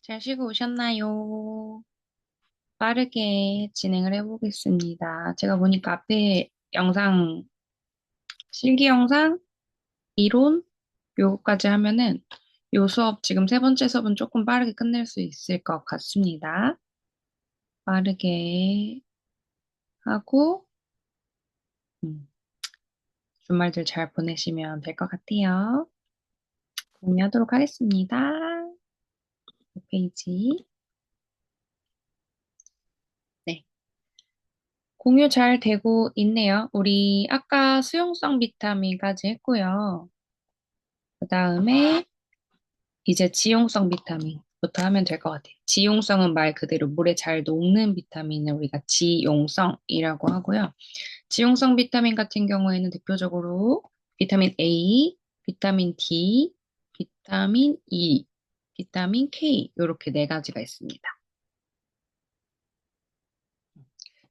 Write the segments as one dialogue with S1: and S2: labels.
S1: 잘 쉬고 오셨나요? 빠르게 진행을 해보겠습니다. 제가 보니까 앞에 영상, 실기 영상, 이론, 요거까지 하면은 요 수업, 지금 세 번째 수업은 조금 빠르게 끝낼 수 있을 것 같습니다. 빠르게 하고, 음, 주말들 잘 보내시면 될 것 같아요. 공유하도록 하겠습니다. 이 페이지. 네. 공유 잘 되고 있네요. 우리 아까 수용성 비타민까지 했고요. 그 다음에 이제 지용성 비타민부터 하면 될 것 같아요. 지용성은 말 그대로 물에 잘 녹는 비타민을 우리가 지용성이라고 하고요. 지용성 비타민 같은 경우에는 대표적으로 비타민 A, 비타민 D, 비타민 E, 비타민 K 이렇게 네 가지가 있습니다.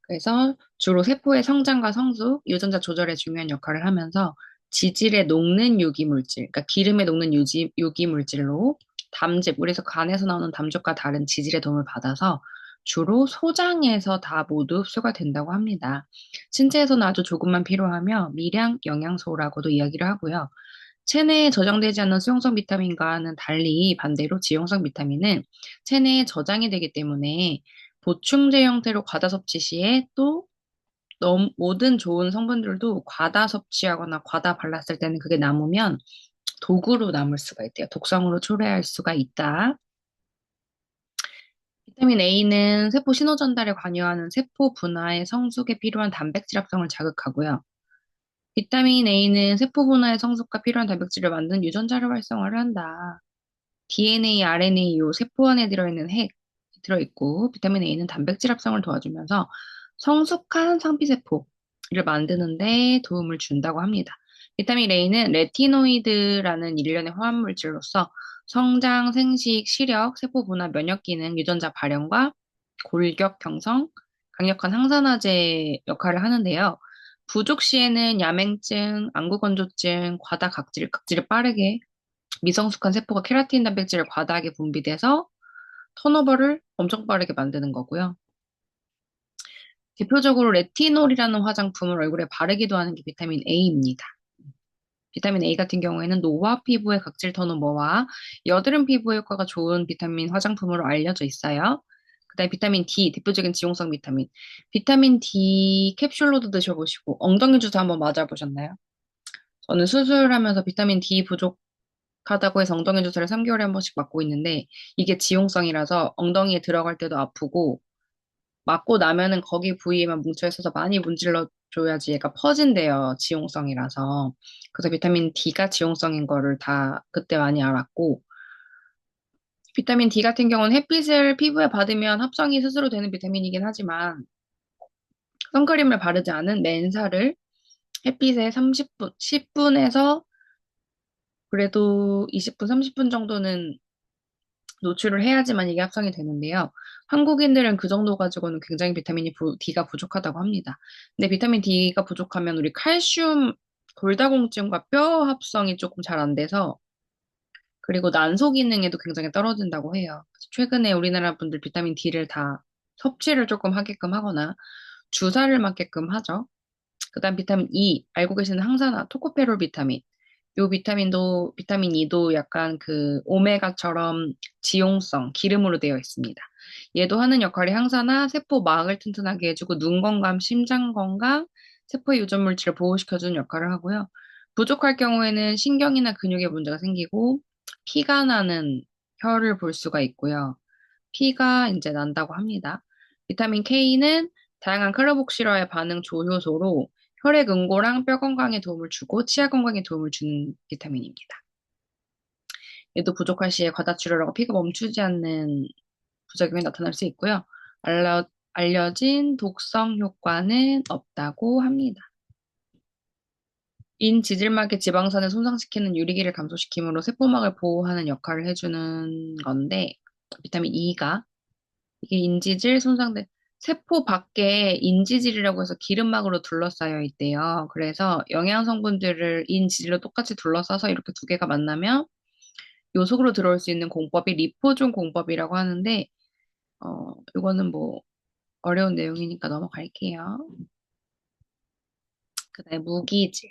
S1: 그래서 주로 세포의 성장과 성숙, 유전자 조절에 중요한 역할을 하면서 지질에 녹는 유기물질, 그러니까 기름에 녹는 유기물질로 담즙, 우리에서 간에서 나오는 담즙과 다른 지질의 도움을 받아서 주로 소장에서 다 모두 흡수가 된다고 합니다. 신체에서는 아주 조금만 필요하며 미량 영양소라고도 이야기를 하고요. 체내에 저장되지 않는 수용성 비타민과는 달리 반대로 지용성 비타민은 체내에 저장이 되기 때문에 보충제 형태로 과다 섭취 시에 또 모든 좋은 성분들도 과다 섭취하거나 과다 발랐을 때는 그게 남으면 독으로 남을 수가 있대요. 독성으로 초래할 수가 있다. 비타민 A는 세포 신호 전달에 관여하는 세포 분화의 성숙에 필요한 단백질 합성을 자극하고요. 비타민 A는 세포 분화의 성숙과 필요한 단백질을 만드는 유전자를 활성화를 한다. DNA, RNA, 요 세포 안에 들어있는 핵이 들어있고, 비타민 A는 단백질 합성을 도와주면서 성숙한 상피세포를 만드는데 도움을 준다고 합니다. 비타민 A는 레티노이드라는 일련의 화합물질로서 성장, 생식, 시력, 세포 분화, 면역 기능, 유전자 발현과 골격 형성, 강력한 항산화제 역할을 하는데요. 부족 시에는 야맹증, 안구건조증, 과다 각질을 빠르게 미성숙한 세포가 케라틴 단백질을 과다하게 분비돼서 턴오버를 엄청 빠르게 만드는 거고요. 대표적으로 레티놀이라는 화장품을 얼굴에 바르기도 하는 게 비타민 A입니다. 비타민 A 같은 경우에는 노화 피부의 각질 턴오버와 여드름 피부 효과가 좋은 비타민 화장품으로 알려져 있어요. 그다음에 비타민 D, 대표적인 지용성 비타민. 비타민 D 캡슐로도 드셔보시고 엉덩이 주사 한번 맞아보셨나요? 저는 수술하면서 비타민 D 부족하다고 해서 엉덩이 주사를 3개월에 한 번씩 맞고 있는데 이게 지용성이라서 엉덩이에 들어갈 때도 아프고 맞고 나면은 거기 부위에만 뭉쳐 있어서 많이 문질러 줘야지 얘가 퍼진대요. 지용성이라서. 그래서 비타민 D가 지용성인 거를 다 그때 많이 알았고 비타민 D 같은 경우는 햇빛을 피부에 받으면 합성이 스스로 되는 비타민이긴 하지만 선크림을 바르지 않은 맨살을 햇빛에 30분, 10분에서 그래도 20분, 30분 정도는 노출을 해야지만 이게 합성이 되는데요. 한국인들은 그 정도 가지고는 굉장히 D가 부족하다고 합니다. 근데 비타민 D가 부족하면 우리 칼슘, 골다공증과 뼈 합성이 조금 잘 안 돼서 그리고 난소 기능에도 굉장히 떨어진다고 해요. 그래서 최근에 우리나라 분들 비타민 D를 다 섭취를 조금 하게끔 하거나 주사를 맞게끔 하죠. 그다음 비타민 E, 알고 계시는 항산화, 토코페롤 비타민. 요 비타민 E도 약간 그 오메가처럼 지용성, 기름으로 되어 있습니다. 얘도 하는 역할이 항산화, 세포막을 튼튼하게 해주고 눈 건강, 심장 건강, 세포의 유전 물질을 보호시켜주는 역할을 하고요. 부족할 경우에는 신경이나 근육에 문제가 생기고 피가 나는 혀를 볼 수가 있고요. 피가 이제 난다고 합니다. 비타민 K는 다양한 클로복실화의 반응 조효소로 혈액 응고랑 뼈 건강에 도움을 주고 치아 건강에 도움을 주는 비타민입니다. 얘도 부족할 시에 과다 출혈하고 피가 멈추지 않는 부작용이 나타날 수 있고요. 알려진 독성 효과는 없다고 합니다. 인지질막의 지방산을 손상시키는 유리기를 감소시키므로 세포막을 보호하는 역할을 해주는 건데 비타민 E가 이게 인지질 손상된 세포 밖에 인지질이라고 해서 기름막으로 둘러싸여 있대요. 그래서 영양 성분들을 인지질로 똑같이 둘러싸서 이렇게 두 개가 만나면 요속으로 들어올 수 있는 공법이 리포존 공법이라고 하는데, 이거는 뭐 어려운 내용이니까 넘어갈게요. 그다음에 무기질.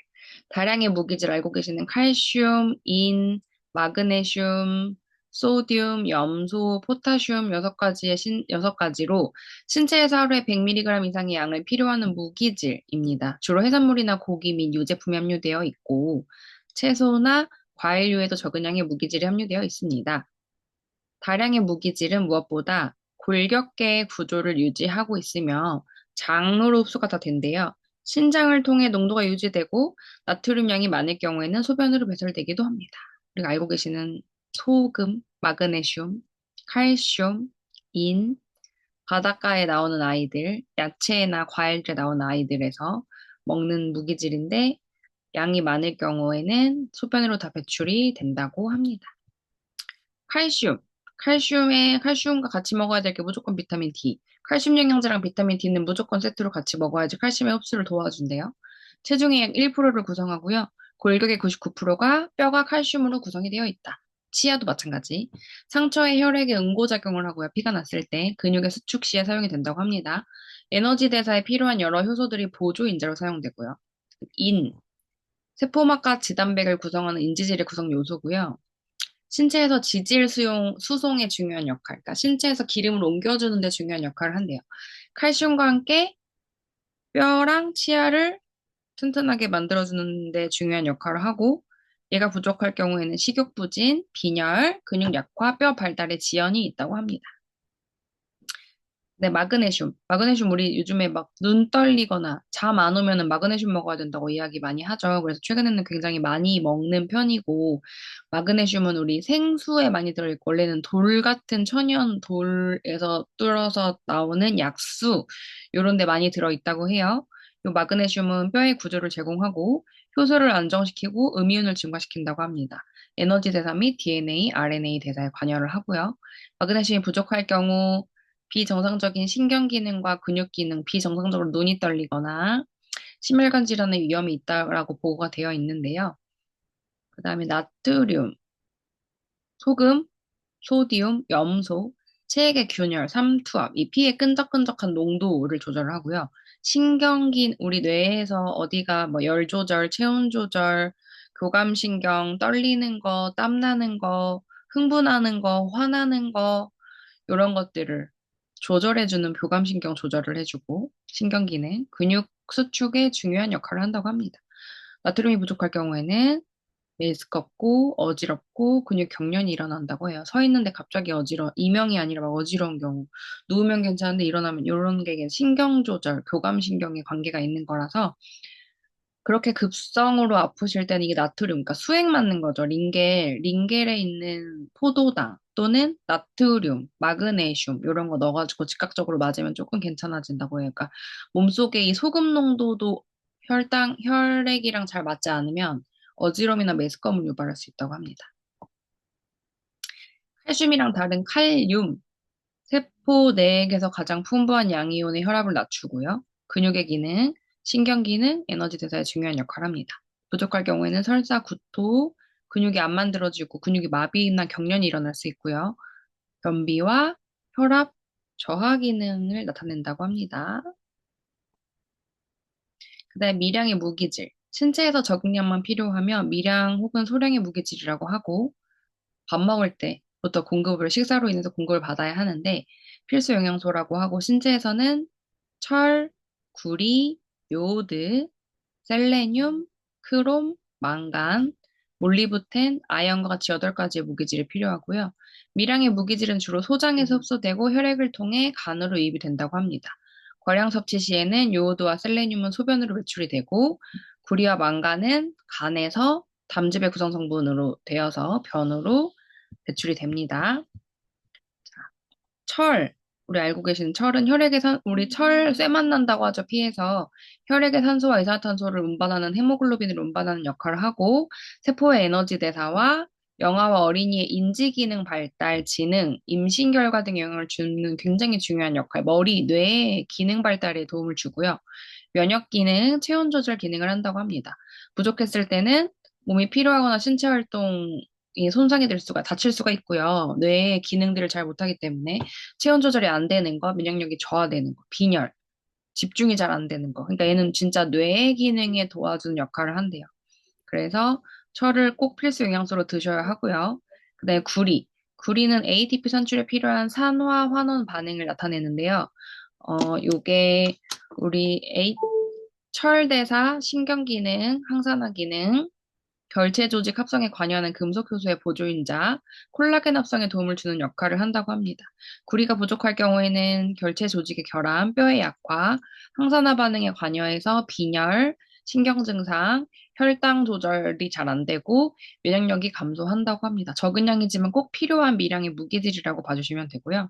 S1: 다량의 무기질 알고 계시는 칼슘, 인, 마그네슘, 소듐, 염소, 포타슘 여섯 가지로 신체에서 하루에 100mg 이상의 양을 필요하는 무기질입니다. 주로 해산물이나 고기 및 유제품이 함유되어 있고 채소나 과일류에도 적은 양의 무기질이 함유되어 있습니다. 다량의 무기질은 무엇보다 골격계의 구조를 유지하고 있으며 장으로 흡수가 다 된대요. 신장을 통해 농도가 유지되고 나트륨 양이 많을 경우에는 소변으로 배설되기도 합니다. 우리가 알고 계시는 소금, 마그네슘, 칼슘, 인, 바닷가에 나오는 아이들, 야채나 과일에 나오는 아이들에서 먹는 무기질인데 양이 많을 경우에는 소변으로 다 배출이 된다고 합니다. 칼슘. 칼슘과 같이 먹어야 될 게 무조건 비타민 D. 칼슘 영양제랑 비타민 D는 무조건 세트로 같이 먹어야지 칼슘의 흡수를 도와준대요. 체중의 약 1%를 구성하고요. 골격의 99%가 뼈가 칼슘으로 구성이 되어 있다. 치아도 마찬가지. 상처에 혈액에 응고작용을 하고요. 피가 났을 때 근육의 수축 시에 사용이 된다고 합니다. 에너지 대사에 필요한 여러 효소들이 보조 인자로 사용되고요. 인. 세포막과 지단백을 구성하는 인지질의 구성 요소고요. 신체에서 수송에 중요한 역할, 그러니까 신체에서 기름을 옮겨주는 데 중요한 역할을 한대요. 칼슘과 함께 뼈랑 치아를 튼튼하게 만들어주는 데 중요한 역할을 하고, 얘가 부족할 경우에는 식욕부진, 빈혈, 근육 약화, 뼈 발달에 지연이 있다고 합니다. 네, 마그네슘. 마그네슘 우리 요즘에 막 눈 떨리거나 잠 안 오면은 마그네슘 먹어야 된다고 이야기 많이 하죠. 그래서 최근에는 굉장히 많이 먹는 편이고, 마그네슘은 우리 생수에 많이 들어있고, 원래는 돌 같은 천연 돌에서 뚫어서 나오는 약수, 요런 데 많이 들어있다고 해요. 요 마그네슘은 뼈의 구조를 제공하고, 효소를 안정시키고 음이온을 증가시킨다고 합니다. 에너지 대사 및 DNA, RNA 대사에 관여를 하고요. 마그네슘이 부족할 경우 비정상적인 신경 기능과 근육 기능, 비정상적으로 눈이 떨리거나 심혈관 질환의 위험이 있다라고 보고가 되어 있는데요. 그 다음에 나트륨, 소금, 소디움, 염소, 체액의 균열, 삼투압, 이 피의 끈적끈적한 농도를 조절을 하고요. 우리 뇌에서 어디가 뭐 열 조절, 체온 조절, 교감신경, 떨리는 거, 땀나는 거, 흥분하는 거, 화나는 거, 이런 것들을 조절해주는 교감신경 조절을 해주고, 신경기능, 근육 수축에 중요한 역할을 한다고 합니다. 나트륨이 부족할 경우에는 메스껍고 어지럽고 근육 경련이 일어난다고 해요. 서 있는데 갑자기 이명이 아니라 막 어지러운 경우. 누우면 괜찮은데 일어나면 이런 게 신경 조절, 교감신경에 관계가 있는 거라서 그렇게 급성으로 아프실 때는 이게 나트륨, 그러니까 수액 맞는 거죠. 링겔에 있는 포도당 또는 나트륨, 마그네슘 이런 거 넣어가지고 즉각적으로 맞으면 조금 괜찮아진다고 해요. 그러니까 몸속에 이 소금 농도도 혈액이랑 잘 맞지 않으면 어지럼이나 메스꺼움을 유발할 수 있다고 합니다. 칼슘이랑 다른 칼륨, 세포 내액에서 가장 풍부한 양이온의 혈압을 낮추고요. 근육의 기능, 신경 기능, 에너지 대사에 중요한 역할을 합니다. 부족할 경우에는 설사, 구토, 근육이 안 만들어지고 근육이 마비나 경련이 일어날 수 있고요. 변비와 혈압 저하 기능을 나타낸다고 합니다. 그다음에 미량의 무기질. 신체에서 적응량만 필요하면 미량 혹은 소량의 무기질이라고 하고 밥 먹을 때부터 식사로 인해서 공급을 받아야 하는데 필수 영양소라고 하고 신체에서는 철, 구리, 요오드, 셀레늄, 크롬, 망간, 몰리브텐, 아연과 같이 8가지의 무기질이 필요하고요. 미량의 무기질은 주로 소장에서 흡수되고 혈액을 통해 간으로 유입이 된다고 합니다. 과량 섭취 시에는 요오드와 셀레늄은 소변으로 배출이 되고 구리와 망간은 간에서 담즙의 구성 성분으로 되어서 변으로 배출이 됩니다. 철, 우리 알고 계시는 철은 우리 쇠만 난다고 하죠, 피에서. 혈액의 산소와 이산화탄소를 운반하는 헤모글로빈을 운반하는 역할을 하고, 세포의 에너지 대사와 영아와 어린이의 인지 기능 발달, 지능, 임신 결과 등 영향을 주는 굉장히 중요한 역할, 머리, 뇌의 기능 발달에 도움을 주고요. 면역 기능, 체온 조절 기능을 한다고 합니다. 부족했을 때는 몸이 피로하거나 신체 활동 손상이 될 수가, 다칠 수가 있고요. 뇌의 기능들을 잘 못하기 때문에 체온 조절이 안 되는 거, 면역력이 저하되는 거, 빈혈, 집중이 잘 안 되는 거. 그러니까 얘는 진짜 뇌의 기능에 도와주는 역할을 한대요. 그래서 철을 꼭 필수 영양소로 드셔야 하고요. 그다음에 구리. 구리는 ATP 산출에 필요한 산화 환원 반응을 나타내는데요. 요게 우리 철대사, 신경기능, 항산화 기능, 결체 조직 합성에 관여하는 금속 효소의 보조인자, 콜라겐 합성에 도움을 주는 역할을 한다고 합니다. 구리가 부족할 경우에는 결체 조직의 결함, 뼈의 약화, 항산화 반응에 관여해서 빈혈, 신경 증상, 혈당 조절이 잘 안 되고 면역력이 감소한다고 합니다. 적은 양이지만 꼭 필요한 미량의 무기질이라고 봐주시면 되고요.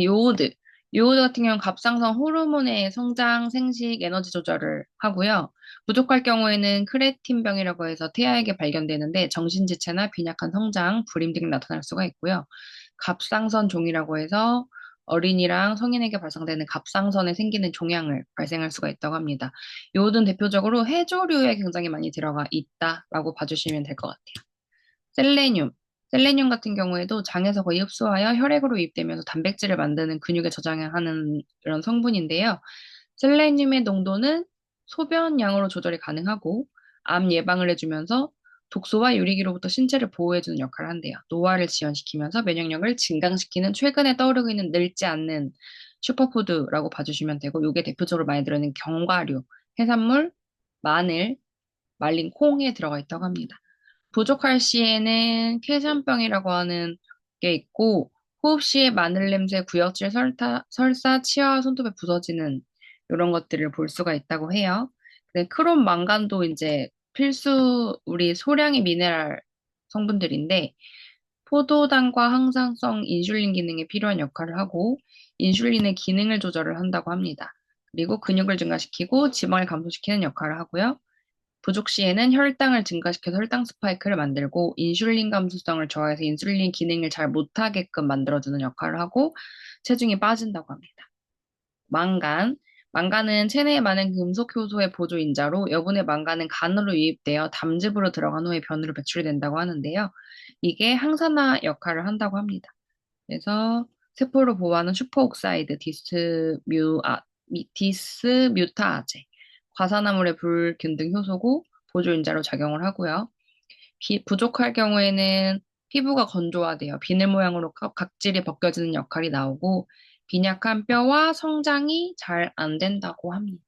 S1: 요오드. 요오드 같은 경우는 갑상선 호르몬의 성장, 생식, 에너지 조절을 하고요. 부족할 경우에는 크레틴병이라고 해서 태아에게 발견되는데 정신지체나 빈약한 성장, 불임 등이 나타날 수가 있고요. 갑상선 종이라고 해서 어린이랑 성인에게 발생되는 갑상선에 생기는 종양을 발생할 수가 있다고 합니다. 요오드는 대표적으로 해조류에 굉장히 많이 들어가 있다라고 봐주시면 될 것 같아요. 셀레늄. 셀레늄 같은 경우에도 장에서 거의 흡수하여 혈액으로 유입되면서 단백질을 만드는 근육에 저장하는 이런 성분인데요. 셀레늄의 농도는 소변량으로 조절이 가능하고 암 예방을 해주면서 독소와 유리기로부터 신체를 보호해주는 역할을 한대요. 노화를 지연시키면서 면역력을 증강시키는 최근에 떠오르고 있는 늙지 않는 슈퍼푸드라고 봐주시면 되고 이게 대표적으로 많이 들어있는 견과류, 해산물, 마늘, 말린 콩에 들어가 있다고 합니다. 부족할 시에는 쾌변병이라고 하는 게 있고 호흡 시에 마늘 냄새, 구역질, 설사, 치아와 손톱에 부서지는 이런 것들을 볼 수가 있다고 해요. 근데 크롬, 망간도 이제 필수 우리 소량의 미네랄 성분들인데 포도당과 항상성 인슐린 기능에 필요한 역할을 하고 인슐린의 기능을 조절을 한다고 합니다. 그리고 근육을 증가시키고 지방을 감소시키는 역할을 하고요. 부족 시에는 혈당을 증가시켜서 혈당 스파이크를 만들고 인슐린 감수성을 저하해서 인슐린 기능을 잘 못하게끔 만들어주는 역할을 하고 체중이 빠진다고 합니다. 망간. 망간은 체내에 많은 금속 효소의 보조인자로 여분의 망간은 간으로 유입되어 담즙으로 들어간 후에 변으로 배출이 된다고 하는데요. 이게 항산화 역할을 한다고 합니다. 그래서 세포를 보호하는 슈퍼옥사이드 디스뮤타아제, 과산화물의 불균등 효소고 보조인자로 작용을 하고요. 부족할 경우에는 피부가 건조화되어 비늘 모양으로 각질이 벗겨지는 역할이 나오고 빈약한 뼈와 성장이 잘 안 된다고 합니다.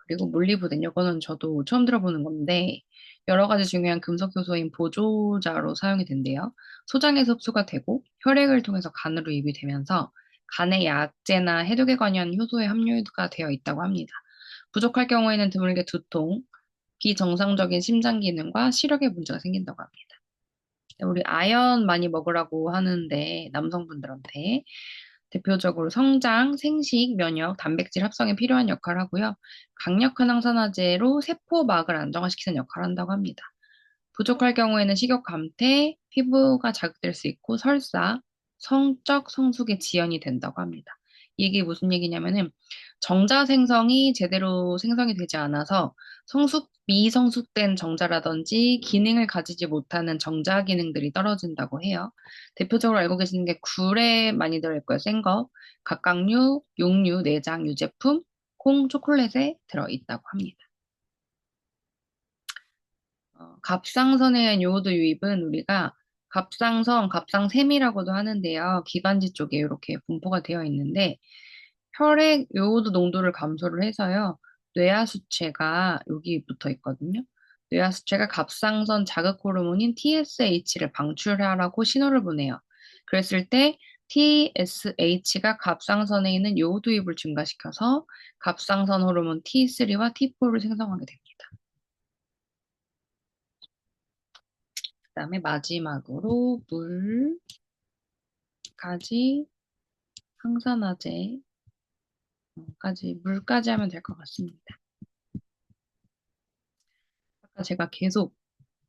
S1: 그리고 물리부등, 이거는 저도 처음 들어보는 건데, 여러 가지 중요한 금속 요소인 보조자로 사용이 된대요. 소장에서 흡수가 되고, 혈액을 통해서 간으로 유입이 되면서, 간에 약제나 해독에 관여한 효소의 함유가 되어 있다고 합니다. 부족할 경우에는 드물게 두통, 비정상적인 심장 기능과 시력에 문제가 생긴다고 합니다. 우리 아연 많이 먹으라고 하는데, 남성분들한테. 대표적으로 성장, 생식, 면역, 단백질 합성에 필요한 역할을 하고요. 강력한 항산화제로 세포막을 안정화시키는 역할을 한다고 합니다. 부족할 경우에는 식욕 감퇴, 피부가 자극될 수 있고 설사, 성적 성숙의 지연이 된다고 합니다. 이게 무슨 얘기냐면은 정자 생성이 제대로 생성이 되지 않아서 미성숙된 정자라든지 기능을 가지지 못하는 정자 기능들이 떨어진다고 해요. 대표적으로 알고 계시는 게 굴에 많이 들어있고요. 센 거, 각각류, 육류, 내장, 유제품, 콩, 초콜릿에 들어있다고 합니다. 갑상선에 의한 요오드 유입은 우리가 갑상선, 갑상샘이라고도 하는데요. 기관지 쪽에 이렇게 분포가 되어 있는데 혈액 요오드 농도를 감소를 해서요. 뇌하수체가 여기 붙어 있거든요. 뇌하수체가 갑상선 자극 호르몬인 TSH를 방출하라고 신호를 보내요. 그랬을 때 TSH가 갑상선에 있는 요오드 유입을 증가시켜서 갑상선 호르몬 T3와 T4를 생성하게 됩니다. 그다음에 마지막으로 물까지 물까지 하면 될 것 같습니다. 아까 제가 계속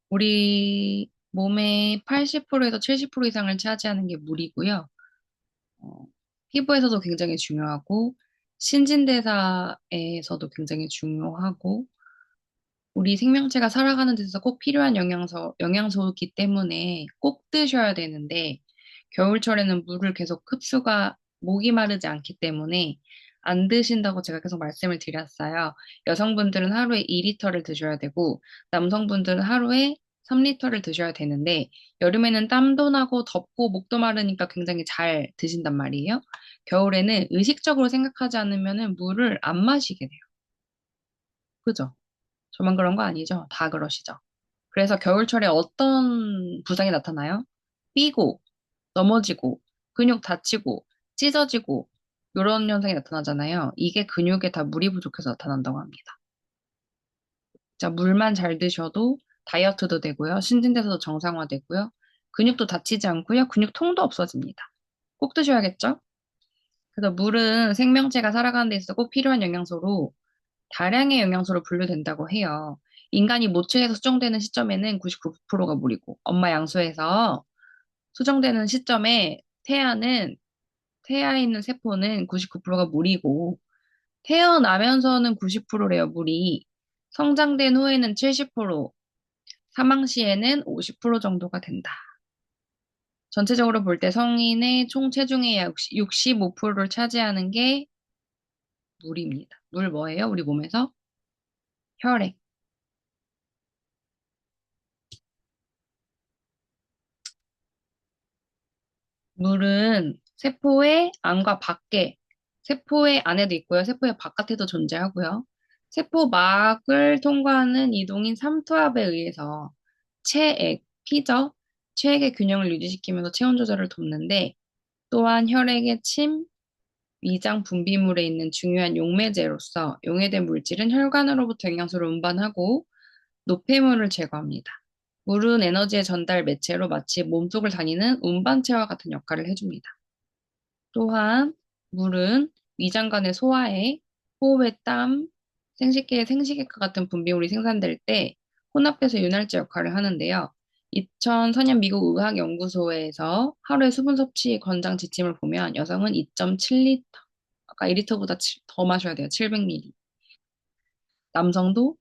S1: 우리 몸의 80%에서 70% 이상을 차지하는 게 물이고요. 어, 피부에서도 굉장히 중요하고 신진대사에서도 굉장히 중요하고 우리 생명체가 살아가는 데서 꼭 필요한 영양소이기 때문에 꼭 드셔야 되는데, 겨울철에는 물을 계속 흡수가 목이 마르지 않기 때문에 안 드신다고 제가 계속 말씀을 드렸어요. 여성분들은 하루에 2리터를 드셔야 되고, 남성분들은 하루에 3리터를 드셔야 되는데, 여름에는 땀도 나고 덥고 목도 마르니까 굉장히 잘 드신단 말이에요. 겨울에는 의식적으로 생각하지 않으면 물을 안 마시게 돼요. 그죠? 저만 그런 거 아니죠? 다 그러시죠? 그래서 겨울철에 어떤 부상이 나타나요? 삐고, 넘어지고, 근육 다치고, 찢어지고, 이런 현상이 나타나잖아요. 이게 근육에 다 물이 부족해서 나타난다고 합니다. 자, 물만 잘 드셔도 다이어트도 되고요. 신진대사도 정상화되고요. 근육도 다치지 않고요. 근육통도 없어집니다. 꼭 드셔야겠죠? 그래서 물은 생명체가 살아가는 데 있어서 꼭 필요한 영양소로 다량의 영양소로 분류된다고 해요. 인간이 모체에서 수정되는 시점에는 99%가 물이고, 엄마 양수에서 수정되는 시점에 태아에 있는 세포는 99%가 물이고, 태어나면서는 90%래요, 물이. 성장된 후에는 70%, 사망 시에는 50% 정도가 된다. 전체적으로 볼 때 성인의 총 체중의 약 65%를 차지하는 게 물입니다. 물 뭐예요? 우리 몸에서? 혈액. 물은 세포의 안과 밖에, 세포의 안에도 있고요. 세포의 바깥에도 존재하고요. 세포막을 통과하는 이동인 삼투압에 의해서 체액, 피죠? 체액의 균형을 유지시키면서 체온 조절을 돕는데 또한 혈액의 침, 위장 분비물에 있는 중요한 용매제로서 용해된 물질은 혈관으로부터 영양소를 운반하고 노폐물을 제거합니다. 물은 에너지의 전달 매체로 마치 몸속을 다니는 운반체와 같은 역할을 해줍니다. 또한 물은 위장 간의 소화에 호흡의 땀, 생식기의 생식액과 같은 분비물이 생산될 때 혼합해서 윤활제 역할을 하는데요. 2004년 미국 의학연구소에서 하루의 수분 섭취 권장 지침을 보면 여성은 2.7리터, 아까 1리터보다 더 마셔야 돼요. 700ml. 남성도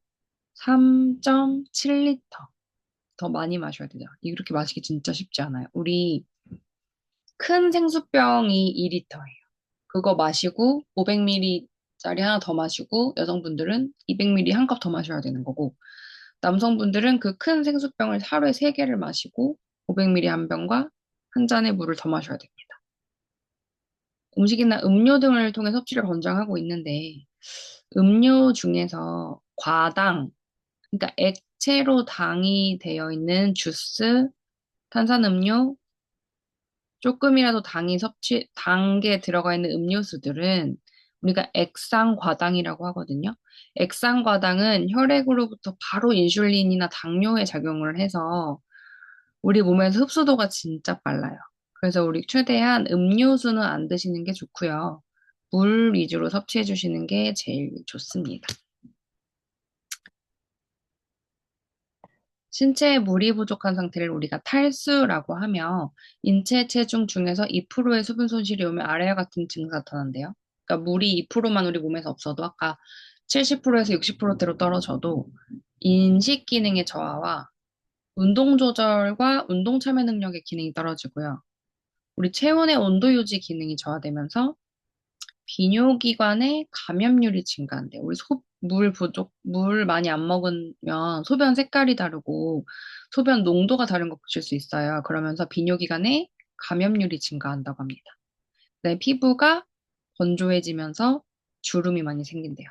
S1: 3.7리터 더 많이 마셔야 되죠. 이렇게 마시기 진짜 쉽지 않아요. 우리 큰 생수병이 2리터예요. 그거 마시고 500ml짜리 하나 더 마시고 여성분들은 200ml 한 컵 더 마셔야 되는 거고 남성분들은 그 큰 생수병을 하루에 3개를 마시고 500ml 한 병과 한 잔의 물을 더 마셔야 됩니다. 음식이나 음료 등을 통해 섭취를 권장하고 있는데 음료 중에서 과당, 그러니까 액체로 당이 되어 있는 주스, 탄산음료, 조금이라도 단게 들어가 있는 음료수들은 우리가 액상과당이라고 하거든요. 액상과당은 혈액으로부터 바로 인슐린이나 당뇨에 작용을 해서 우리 몸에서 흡수도가 진짜 빨라요. 그래서 우리 최대한 음료수는 안 드시는 게 좋고요. 물 위주로 섭취해 주시는 게 제일 좋습니다. 신체에 물이 부족한 상태를 우리가 탈수라고 하며 인체 체중 중에서 2%의 수분 손실이 오면 아래와 같은 증상이 나타난대요. 그러니까 물이 2%만 우리 몸에서 없어도 아까 70%에서 60%대로 떨어져도 인식 기능의 저하와 운동 조절과 운동 참여 능력의 기능이 떨어지고요. 우리 체온의 온도 유지 기능이 저하되면서 비뇨기관의 감염률이 증가한대. 우리 물 많이 안 먹으면 소변 색깔이 다르고 소변 농도가 다른 거 보실 수 있어요. 그러면서 비뇨기관의 감염률이 증가한다고 합니다. 네, 피부가 건조해지면서 주름이 많이 생긴대요.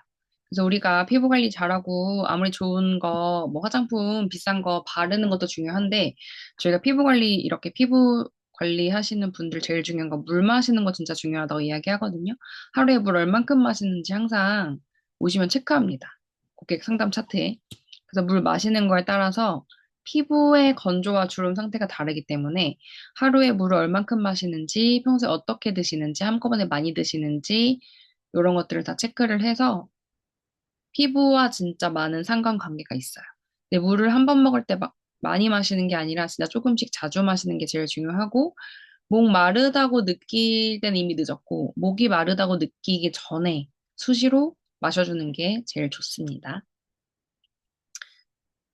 S1: 그래서 우리가 피부 관리 잘하고 아무리 좋은 거, 뭐 화장품 비싼 거 바르는 것도 중요한데 저희가 피부 관리 이렇게 피부 관리하시는 분들 제일 중요한 거 물 마시는 거 진짜 중요하다고 이야기하거든요. 하루에 물 얼만큼 마시는지 항상 오시면 체크합니다. 고객 상담 차트에. 그래서 물 마시는 거에 따라서 피부의 건조와 주름 상태가 다르기 때문에 하루에 물을 얼만큼 마시는지, 평소에 어떻게 드시는지, 한꺼번에 많이 드시는지, 이런 것들을 다 체크를 해서 피부와 진짜 많은 상관관계가 있어요. 근데 물을 한 번 먹을 때 막 많이 마시는 게 아니라 진짜 조금씩 자주 마시는 게 제일 중요하고, 목 마르다고 느낄 때는 이미 늦었고, 목이 마르다고 느끼기 전에 수시로 마셔주는 게 제일 좋습니다.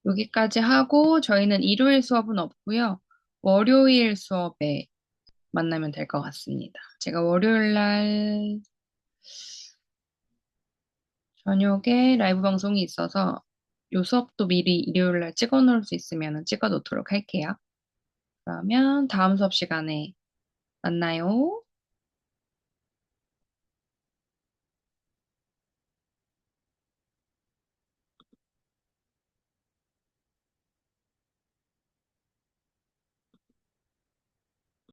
S1: 여기까지 하고 저희는 일요일 수업은 없고요. 월요일 수업에 만나면 될 것 같습니다. 제가 월요일 날 저녁에 라이브 방송이 있어서 요 수업도 미리 일요일 날 찍어 놓을 수 있으면 찍어 놓도록 할게요. 그러면 다음 수업 시간에 만나요.